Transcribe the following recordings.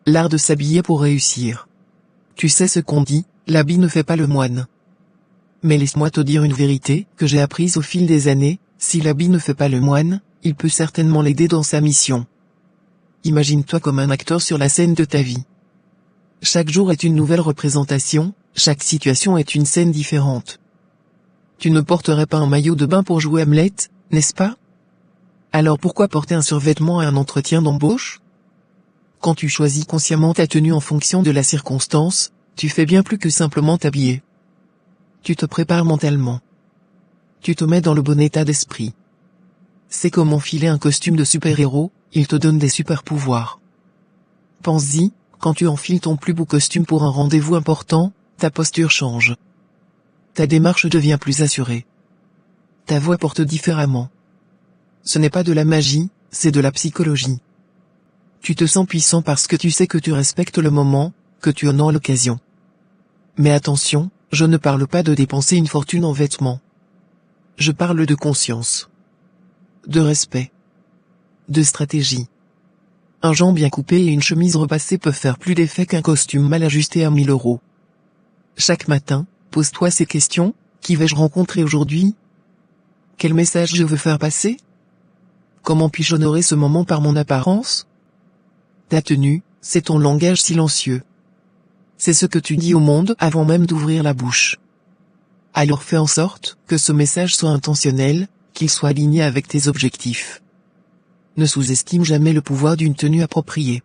l'art de s'habiller pour réussir. Tu sais ce qu'on dit, l'habit ne fait pas le moine. Mais laisse-moi te dire une vérité que j'ai apprise au fil des années, si l'habit ne fait pas le moine, il peut certainement l'aider dans sa mission. Imagine-toi comme un acteur sur la scène de ta vie. Chaque jour est une nouvelle représentation, chaque situation est une scène différente. Tu ne porterais pas un maillot de bain pour jouer Hamlet, n'est-ce pas? Alors pourquoi porter un survêtement à un entretien d'embauche? Quand tu choisis consciemment ta tenue en fonction de la circonstance, tu fais bien plus que simplement t'habiller. Tu te prépares mentalement. Tu te mets dans le bon état d'esprit. C'est comme enfiler un costume de super-héros, il te donne des super-pouvoirs. Pense-y, quand tu enfiles ton plus beau costume pour un rendez-vous important, ta posture change. Ta démarche devient plus assurée. Ta voix porte différemment. Ce n'est pas de la magie, c'est de la psychologie. Tu te sens puissant parce que tu sais que tu respectes le moment, que tu honores l'occasion. Mais attention, je ne parle pas de dépenser une fortune en vêtements. Je parle de conscience. De respect. De stratégie. Un jean bien coupé et une chemise repassée peuvent faire plus d'effet qu'un costume mal ajusté à 1000 €. Chaque matin, pose-toi ces questions, qui vais-je rencontrer aujourd'hui? Quel message je veux faire passer? Comment puis-je honorer ce moment par mon apparence? Ta tenue, c'est ton langage silencieux. C'est ce que tu dis au monde avant même d'ouvrir la bouche. Alors fais en sorte que ce message soit intentionnel, qu'il soit aligné avec tes objectifs. Ne sous-estime jamais le pouvoir d'une tenue appropriée.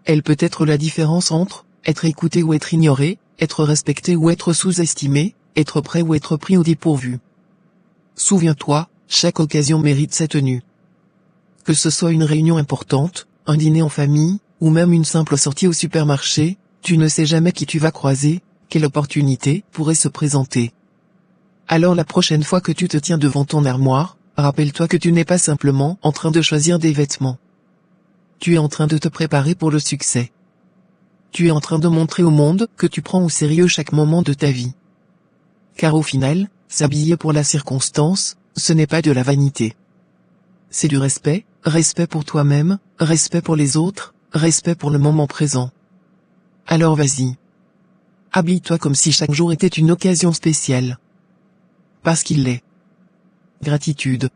Elle peut être la différence entre être écouté ou être ignoré, être respecté ou être sous-estimé, être prêt ou être pris au dépourvu. Souviens-toi, chaque occasion mérite sa tenue. Que ce soit une réunion importante, un dîner en famille, ou même une simple sortie au supermarché, tu ne sais jamais qui tu vas croiser, quelle opportunité pourrait se présenter. Alors la prochaine fois que tu te tiens devant ton armoire, rappelle-toi que tu n'es pas simplement en train de choisir des vêtements. Tu es en train de te préparer pour le succès. Tu es en train de montrer au monde que tu prends au sérieux chaque moment de ta vie. Car au final, s'habiller pour la circonstance, ce n'est pas de la vanité. C'est du respect, respect pour toi-même, respect pour les autres, respect pour le moment présent. Alors vas-y. Habille-toi comme si chaque jour était une occasion spéciale. Parce qu'il l'est. Gratitude.